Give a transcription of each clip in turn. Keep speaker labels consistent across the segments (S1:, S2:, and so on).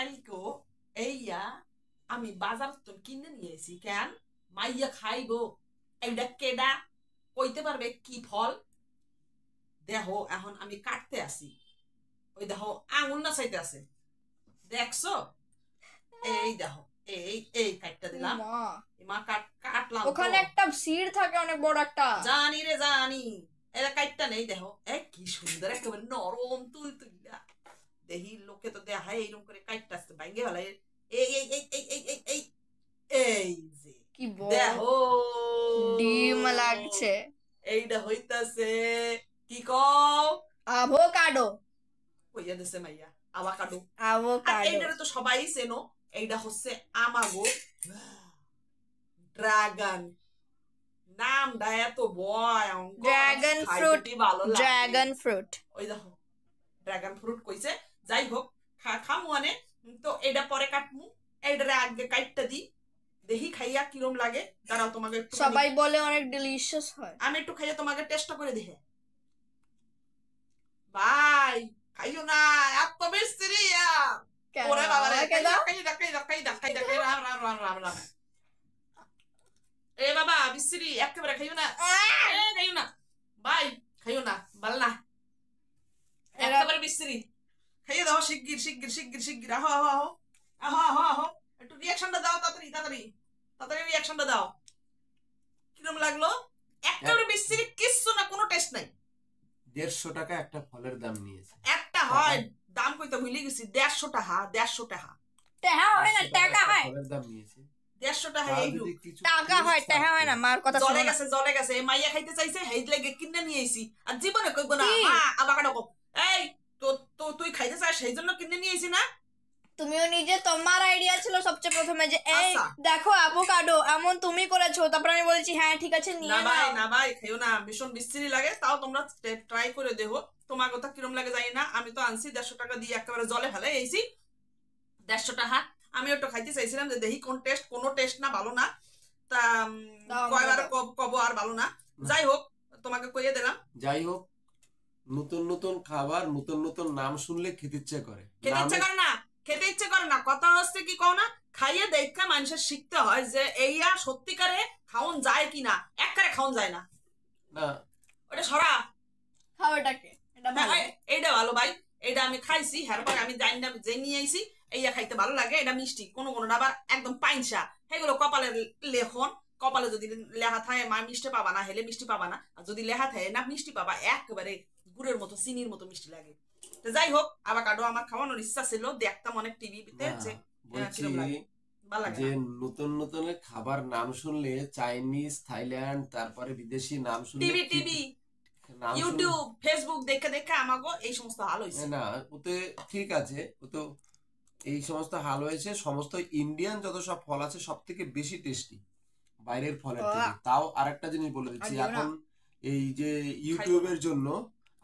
S1: কালকে এইয়া আমি বাজার তো কিনে নিয়েছি কেন মাইয়া খাইবো এইটা কেডা কইতে পারবে কি ফল দেখো এখন আমি কাটতে আসি ওই দেখো আঙুল না চাইতে আছে দেখছো এই দেখো এই এই কাটটা দিলাম মা কাটলাম
S2: ওখানে একটা সির থাকে অনেক বড় একটা
S1: জানি রে জানি এটা কাটটা নেই দেখো কি সুন্দর একেবারে নরম তুলতুলা দেহি লোকে তো দেখায় এইরকম করে কাটটা আসতে ভাঙ্গে ফেলায় এই এই এই এই এই এই এই এই যে
S2: কি
S1: দেখো
S2: ডিম লাগছে
S1: এইটা হইতাছে কি কও
S2: আভোকাডো
S1: কইয়া দিছে মাইয়া আভোকাডো
S2: আভোকাডো
S1: এইটারে তো সবাই চেনো এইটা হচ্ছে আমাগো ড্রাগন নামটা এত ভয়ঙ্কর
S2: ড্রাগন ফ্রুট ড্রাগন ফ্রুট
S1: ওই দেখো ড্রাগন ফ্রুট কইছে যাই হোক খামু আনে তো এটা পরে কাটমু এইটারে আগে কাটটা দি দেখি খাইয়া কিরম লাগে দাঁড়াও তোমাকে
S2: সবাই বলে অনেক ডিলিশিয়াস হয়
S1: আমি একটু খাইয়া তোমাকে টেস্ট করে দেখে ভাই খাইও না এত বেশি ওরে বাবা রে খাই রাম এ বাবা বিসরি একেবারে খাইও না খাইও না ভাই খাইও না ভাল না একেবারে বিসরি খাইয়ে দাও শিগগির শিগগির শিগগির শিগগির আহো আহো আহো আহো আহো আহো একটু রিয়াকশনটা দাও তাড়াতাড়ি তাড়াতাড়ি তাড়াতাড়ি রিয়াকশনটা দাও কিরম লাগলো একেবারে বিসরি কিচ্ছু না কোনো টেস্ট নাই
S3: 150 টাকা একটা ফলের দাম নিয়েছে
S1: একটা হয় দাম কইতে ভুলে গেছি 150 টাকা 150 টাকা
S2: টাকা হয় না টাকা হয়
S3: ফলের দাম নিয়েছে
S1: 150 টাকা এই
S2: টাকা হয় টাকা হয় না মার কথা
S1: জলে গেছে মাইয়া খাইতে চাইছে হেই লাগে কিনে নিয়ে আইছি আর জীবনে কইব না মা আবাকাডো এই তো তুই খাইতে চাস সেই জন্য কিনে নিয়ে আইছি না
S2: তুমিও নিজে তোমার আইডিয়া ছিল সবচেয়ে প্রথমে যে এই দেখো অ্যাভোকাডো এমন তুমি করেছো তারপর আমি বলেছি হ্যাঁ ঠিক আছে নিয়ে নাও
S1: না ভাই খাইও না ভীষণ বিশ্রী লাগে তাও তোমরা ট্রাই করে দেখো তোমার কথা কিরম লাগে জানি না আমি তো আনছি 150 টাকা দিয়ে একেবারে জলে ফেলে আইছি 150 টাকা আমি ওটা খাইতে চাইছিলাম যে দেখি কোন টেস্ট কোনো টেস্ট না ভালো না তা কয়বার কব আর ভালো না যাই হোক তোমাকে কইয়ে দিলাম
S3: যাই হোক নতুন নতুন খাবার নতুন নতুন নাম শুনলে খেতে ইচ্ছে করে
S1: খেতে ইচ্ছে করে না কথা হচ্ছে কি কও না খাইয়ে দেখা মানুষের শিখতে হয় যে এইয়া সত্যিকারে খাওন যায় কিনা একবারে খাওন যায় না
S3: না
S1: ওটা সরা
S2: খাওয়াটাকে
S1: এইটা ভালো ভাই এইটা আমি খাইছি হ্যারপর আমি জানি না যে নিয়ে আইছি এইয়া খাইতে ভালো লাগে এটা মিষ্টি কোনো কোনোটা আবার একদম পাইনসা সেগুলো কপালে লেখন কপালে যদি লেখা থাকে মা মিষ্টি পাবা না হেলে মিষ্টি পাবা না আর যদি লেখা থাকে না মিষ্টি পাবা একেবারে গুড়ের মতো চিনির মতো মিষ্টি লাগে তো যাই হোক আভোকাডো আমার খাওয়ানোর ইচ্ছা ছিল দেখতাম অনেক টিভিতে
S3: যে নতুন নতুন খাবার নাম শুনলে চাইনিজ থাইল্যান্ড তারপরে বিদেশি নাম শুনলে
S1: টিভি ইউটিউব ফেসবুক দেখে দেখে আমাগো এই সমস্ত হাল হইছে
S3: না ওতে ঠিক আছে ও তো এই সমস্ত হাল হয়েছে সমস্ত ইন্ডিয়ান যত সব ফল আছে সবথেকে বেশি টেস্টি বাইরের ফলের থেকে তাও আরেকটা জিনিস বলে দিচ্ছি এখন এই যে ইউটিউবের জন্য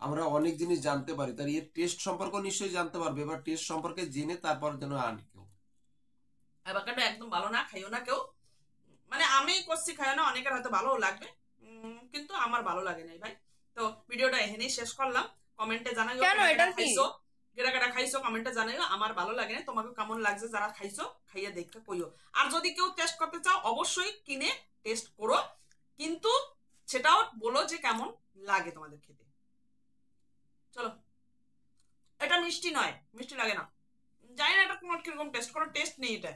S3: আমরা অনেক জিনিস জানতে পারি তার এর টেস্ট সম্পর্কে নিশ্চয়ই জানতে পারবে এবার টেস্ট সম্পর্কে জেনে তারপর যেন আনি কেউ
S1: অ্যাভোকাডো একদম ভালো না খাইও না কেউ মানে আমি করছি খাইও না অনেকের হয়তো ভালো লাগবে কিন্তু আমার ভালো লাগে নাই ভাই তো ভিডিওটা এখানেই শেষ করলাম কমেন্টে জানাইও
S2: কেন এটা
S1: খাইছো কেডা খাইছো কমেন্টে জানাইও আমার ভালো লাগে না তোমাকে কেমন লাগছে যারা খাইছো খাইয়া দেখতে কইও আর যদি কেউ টেস্ট করতে চাও অবশ্যই কিনে টেস্ট করো কিন্তু সেটাও বলো যে কেমন লাগে তোমাদের খেতে চলো এটা মিষ্টি নয় মিষ্টি লাগে না জানি না এটা কোন কিরকম টেস্ট করো টেস্ট নেই এটা